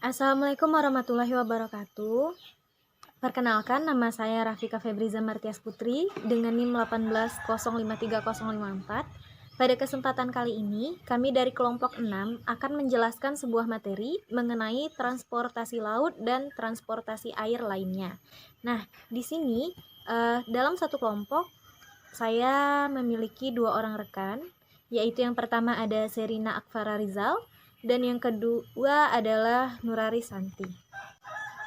Assalamualaikum warahmatullahi wabarakatuh. Perkenalkan, nama saya Rafika Febriza Martias Putri dengan NIM 180530054. Pada kesempatan kali ini, kami dari kelompok 6 akan menjelaskan sebuah materi mengenai transportasi laut dan transportasi air lainnya. Nah, di sini dalam satu kelompok saya memiliki 2 orang rekan, yaitu yang pertama ada Serina Akfara Rizal dan yang kedua adalah Nurari Santi.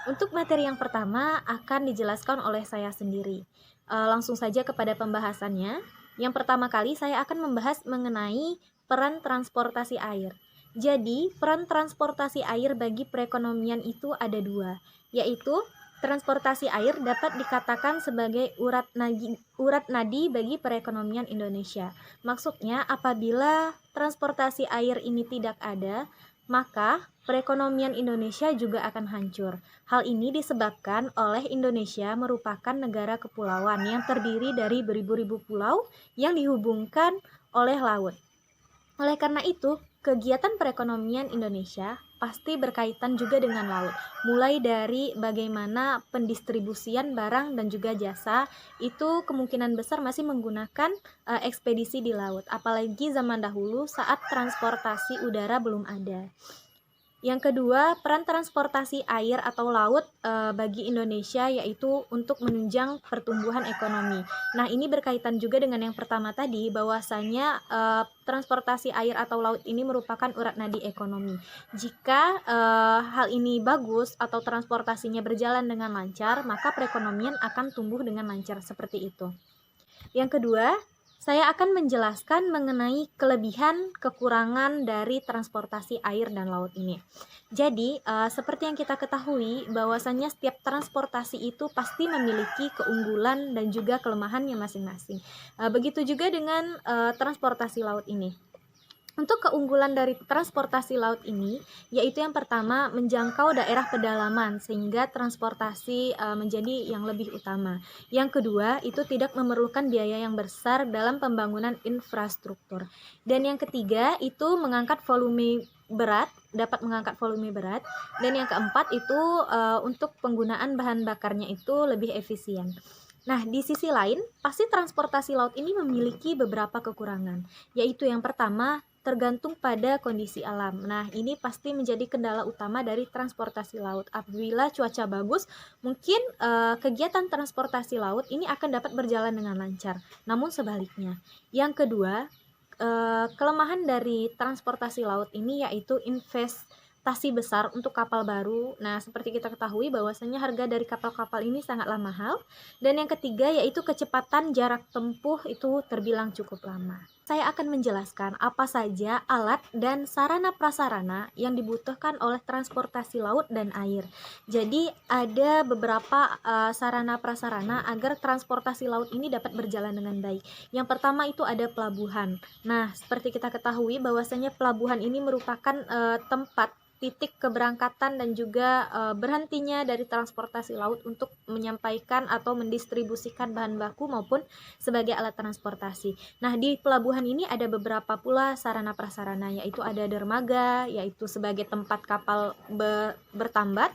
Untuk materi yang pertama akan dijelaskan oleh saya sendiri. Langsung saja kepada pembahasannya. Yang pertama kali saya akan membahas mengenai peran transportasi air. Jadi, peran transportasi air bagi perekonomian itu ada 2, yaitu transportasi air dapat dikatakan sebagai urat nadi bagi perekonomian Indonesia. Maksudnya, apabila transportasi air ini tidak ada, maka perekonomian Indonesia juga akan hancur. Hal ini disebabkan oleh Indonesia merupakan negara kepulauan yang terdiri dari beribu-ribu pulau yang dihubungkan oleh laut. Oleh karena itu, kegiatan perekonomian Indonesia pasti berkaitan juga dengan laut. Mulai dari bagaimana pendistribusian barang dan juga jasa, itu kemungkinan besar masih menggunakan ekspedisi di laut. Apalagi zaman dahulu saat transportasi udara belum ada. Yang kedua, peran transportasi air atau laut bagi Indonesia yaitu untuk menunjang pertumbuhan ekonomi. Nah, ini berkaitan juga dengan yang pertama tadi, bahwasanya transportasi air atau laut ini merupakan urat nadi ekonomi. Jika hal ini bagus atau transportasinya berjalan dengan lancar, maka perekonomian akan tumbuh dengan lancar seperti itu. Yang kedua, saya akan menjelaskan mengenai kelebihan kekurangan dari transportasi air dan laut ini. Jadi, seperti yang kita ketahui bahwasannya setiap transportasi itu pasti memiliki keunggulan dan juga kelemahannya masing-masing. Begitu juga dengan transportasi laut ini. Untuk keunggulan dari transportasi laut ini, yaitu yang pertama menjangkau daerah pedalaman sehingga transportasi menjadi yang lebih utama. Yang kedua, itu tidak memerlukan biaya yang besar dalam pembangunan infrastruktur. Dan yang ketiga, itu mengangkat volume berat, dapat mengangkat volume berat. Dan yang keempat, itu untuk penggunaan bahan bakarnya itu lebih efisien. Nah, di sisi lain, pasti transportasi laut ini memiliki beberapa kekurangan, yaitu yang pertama, tergantung pada kondisi alam. Nah, ini pasti menjadi kendala utama dari transportasi laut. Apabila cuaca bagus, mungkin kegiatan transportasi laut ini akan dapat berjalan dengan lancar. Namun sebaliknya. Yang kedua, kelemahan dari transportasi laut ini yaitu investasi besar untuk kapal baru. Nah, seperti kita ketahui bahwasanya harga dari kapal-kapal ini sangatlah mahal. Dan yang ketiga yaitu kecepatan jarak tempuh itu terbilang cukup lama. Saya akan menjelaskan apa saja alat dan sarana prasarana yang dibutuhkan oleh transportasi laut dan air. Jadi ada beberapa sarana prasarana agar transportasi laut ini dapat berjalan dengan baik. Yang pertama itu ada pelabuhan. Nah, seperti kita ketahui bahwasanya pelabuhan ini merupakan tempat titik keberangkatan dan juga berhentinya dari transportasi laut untuk menyampaikan atau mendistribusikan bahan baku maupun sebagai alat transportasi. Nah, di pelabuhan ini ada beberapa pula sarana prasarana, yaitu ada dermaga, yaitu sebagai tempat kapal bertambat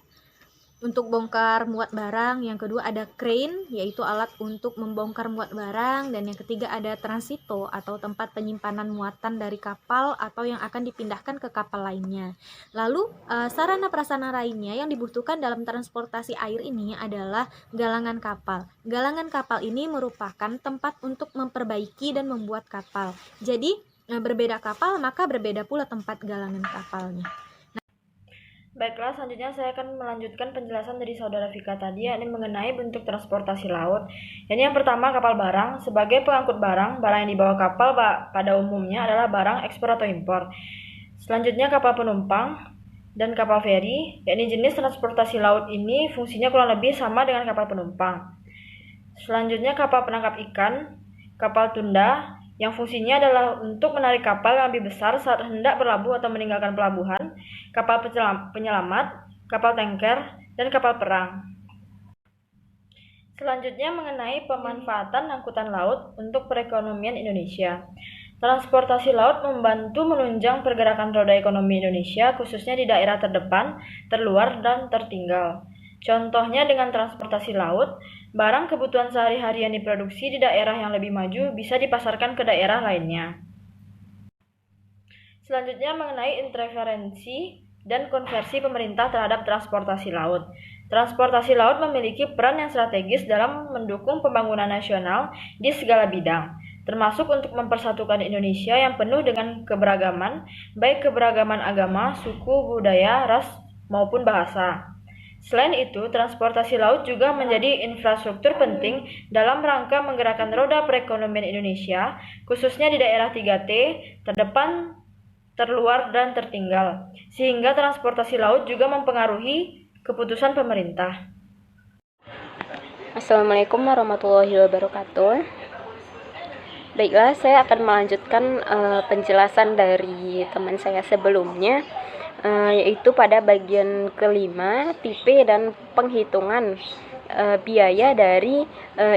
untuk bongkar muat barang. Yang kedua ada crane, yaitu alat untuk membongkar muat barang. Dan yang ketiga ada transito atau tempat penyimpanan muatan dari kapal atau yang akan dipindahkan ke kapal lainnya. Lalu sarana prasarana lainnya yang dibutuhkan dalam transportasi air ini adalah galangan kapal. Galangan kapal ini merupakan tempat untuk memperbaiki dan membuat kapal. Jadi berbeda kapal maka berbeda pula tempat galangan kapalnya. Baiklah, selanjutnya saya akan melanjutkan penjelasan dari saudara Vika tadi, yakni mengenai bentuk transportasi laut. Yang pertama, kapal barang. Sebagai pengangkut barang, barang yang dibawa kapal pada umumnya adalah barang ekspor atau impor. Selanjutnya, kapal penumpang dan kapal feri, yakni jenis transportasi laut ini fungsinya kurang lebih sama dengan kapal penumpang. Selanjutnya, kapal penangkap ikan, kapal tunda, yang fungsinya adalah untuk menarik kapal yang lebih besar saat hendak berlabuh atau meninggalkan pelabuhan, kapal penyelamat, kapal tanker, dan kapal perang. Selanjutnya mengenai pemanfaatan angkutan laut untuk perekonomian Indonesia. Transportasi laut membantu menunjang pergerakan roda ekonomi Indonesia, khususnya di daerah terdepan, terluar, dan tertinggal. Contohnya dengan transportasi laut, barang kebutuhan sehari-hari yang diproduksi di daerah yang lebih maju bisa dipasarkan ke daerah lainnya. Selanjutnya mengenai interferensi dan konversi pemerintah terhadap transportasi laut. Transportasi laut memiliki peran yang strategis dalam mendukung pembangunan nasional di segala bidang, termasuk untuk mempersatukan Indonesia yang penuh dengan keberagaman, baik keberagaman agama, suku, budaya, ras, maupun bahasa. Selain itu, transportasi laut juga menjadi infrastruktur penting dalam rangka menggerakkan roda perekonomian Indonesia, khususnya di daerah 3T, terdepan, terluar, dan tertinggal, sehingga transportasi laut juga mempengaruhi keputusan pemerintah. Assalamualaikum warahmatullahi wabarakatuh. Baiklah, saya akan melanjutkan penjelasan dari teman saya sebelumnya, yaitu pada bagian kelima, tipe dan penghitungan biaya dari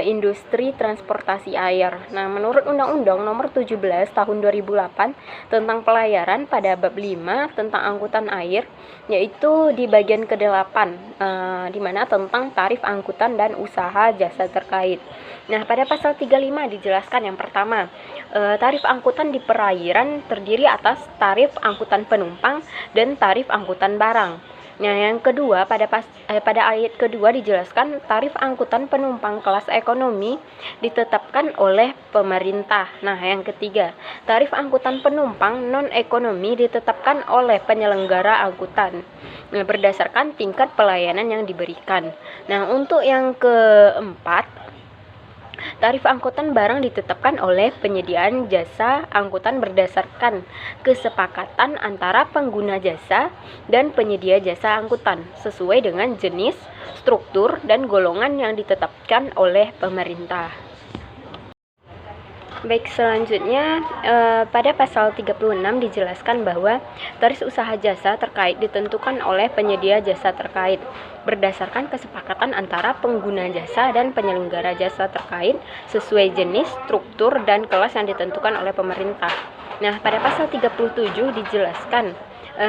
industri transportasi air. Nah, menurut Undang-Undang Nomor 17 Tahun 2008 tentang pelayaran pada bab 5 tentang angkutan air, yaitu di bagian ke-8 di mana tentang tarif angkutan dan usaha jasa terkait. Nah, pada pasal 35 dijelaskan yang pertama, tarif angkutan di perairan terdiri atas tarif angkutan penumpang dan tarif angkutan barang. Nah, yang kedua, pada ayat kedua dijelaskan tarif angkutan penumpang kelas ekonomi ditetapkan oleh pemerintah. Nah, yang ketiga, tarif angkutan penumpang non-ekonomi ditetapkan oleh penyelenggara angkutan berdasarkan tingkat pelayanan yang diberikan. Nah, untuk yang keempat, tarif angkutan barang ditetapkan oleh penyediaan jasa angkutan berdasarkan kesepakatan antara pengguna jasa dan penyedia jasa angkutan sesuai dengan jenis, struktur, dan golongan yang ditetapkan oleh pemerintah. Baik, selanjutnya pada pasal 36 dijelaskan bahwa tarif usaha jasa terkait ditentukan oleh penyedia jasa terkait berdasarkan kesepakatan antara pengguna jasa dan penyelenggara jasa terkait sesuai jenis, struktur, dan kelas yang ditentukan oleh pemerintah. Nah, pada pasal 37 dijelaskan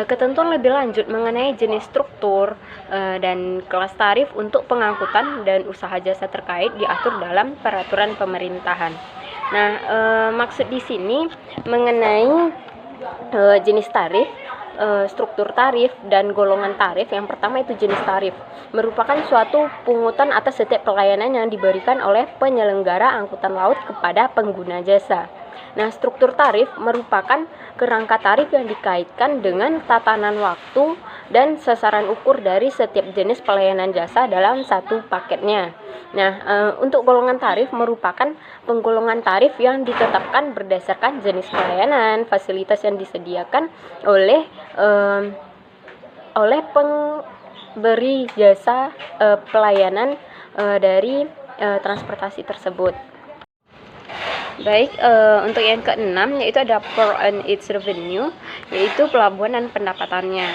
ketentuan lebih lanjut mengenai jenis, struktur, dan kelas tarif untuk pengangkutan dan usaha jasa terkait diatur dalam peraturan pemerintahan. Nah, maksud di sini mengenai jenis tarif, struktur tarif, dan golongan tarif. Yang pertama itu jenis tarif, merupakan suatu pungutan atas setiap pelayanan yang diberikan oleh penyelenggara angkutan laut kepada pengguna jasa. Nah, struktur tarif merupakan kerangka tarif yang dikaitkan dengan tatanan waktu dan sasaran ukur dari setiap jenis pelayanan jasa dalam satu paketnya. Nah, untuk golongan tarif merupakan penggolongan tarif yang ditetapkan berdasarkan jenis pelayanan, fasilitas yang disediakan oleh pemberi jasa pelayanan dari transportasi tersebut. Baik, untuk yang keenam yaitu ada per and its revenue, yaitu pelabuhan dan pendapatannya.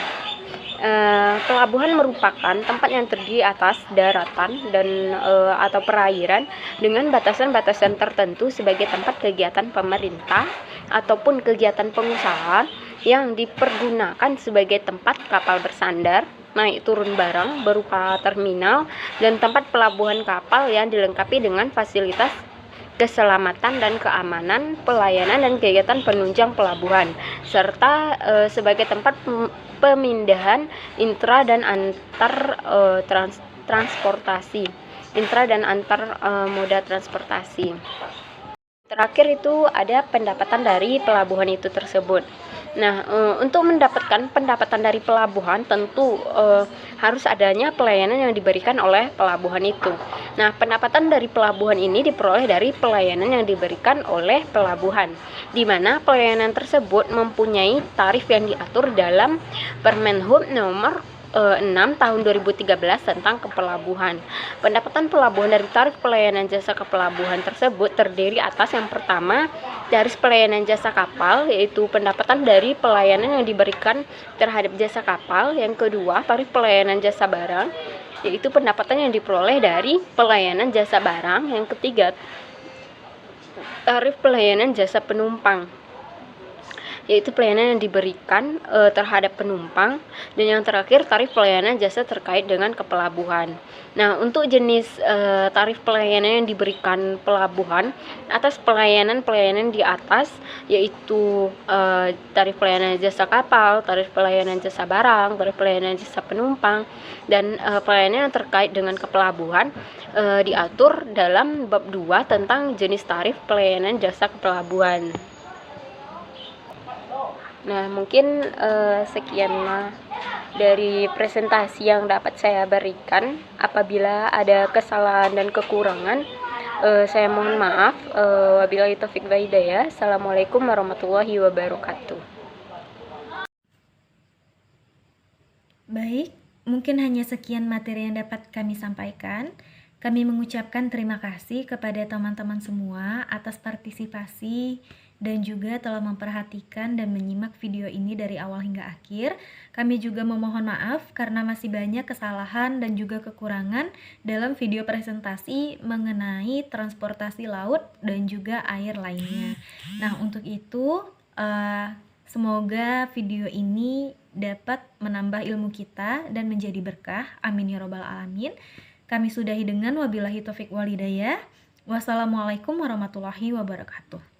Pelabuhan merupakan tempat yang terdiri atas daratan dan atau perairan dengan batasan-batasan tertentu sebagai tempat kegiatan pemerintah ataupun kegiatan pengusaha yang dipergunakan sebagai tempat kapal bersandar, naik turun barang berupa terminal, dan tempat pelabuhan kapal yang dilengkapi dengan fasilitas keselamatan dan keamanan, pelayanan dan kegiatan penunjang pelabuhan, serta sebagai tempat pemindahan intra dan antar transportasi, intra dan antar moda transportasi. Terakhir itu ada pendapatan dari pelabuhan itu tersebut. Nah, untuk mendapatkan pendapatan dari pelabuhan tentu harus adanya pelayanan yang diberikan oleh pelabuhan itu. Nah, pendapatan dari pelabuhan ini diperoleh dari pelayanan yang diberikan oleh pelabuhan, di mana pelayanan tersebut mempunyai tarif yang diatur dalam Permenhub nomor 6 tahun 2013 tentang kepelabuhan. Pendapatan pelabuhan dari tarif pelayanan jasa kepelabuhan tersebut terdiri atas yang pertama, tarif pelayanan jasa kapal, yaitu pendapatan dari pelayanan yang diberikan terhadap jasa kapal. Yang kedua, tarif pelayanan jasa barang, yaitu pendapatan yang diperoleh dari pelayanan jasa barang. Yang ketiga, tarif pelayanan jasa penumpang. yaitu pelayanan yang diberikan terhadap penumpang, dan yang terakhir tarif pelayanan jasa terkait dengan kepelabuhan. Nah, untuk jenis tarif pelayanan yang diberikan pelabuhan atas pelayanan-pelayanan di atas, yaitu tarif pelayanan jasa kapal, tarif pelayanan jasa barang, tarif pelayanan jasa penumpang, dan pelayanan yang terkait dengan kepelabuhan diatur dalam bab 2 tentang jenis tarif pelayanan jasa kepelabuhan. Nah, mungkin sekian dari presentasi yang dapat saya berikan. Apabila ada kesalahan dan kekurangan, saya mohon maaf. Wabillahi taufik wal hidayah. Assalamualaikum warahmatullahi wabarakatuh. Baik, mungkin hanya sekian materi yang dapat kami sampaikan. Kami mengucapkan terima kasih kepada teman-teman semua atas partisipasi dan juga telah memperhatikan dan menyimak video ini dari awal hingga akhir. Kami juga memohon maaf karena masih banyak kesalahan dan juga kekurangan dalam video presentasi mengenai transportasi laut dan juga air lainnya. Nah, untuk itu semoga video ini dapat menambah ilmu kita dan menjadi berkah. Amin ya robbal alamin. Kami sudahi dengan wabillahi taufik wal hidayah. Wassalamualaikum warahmatullahi wabarakatuh.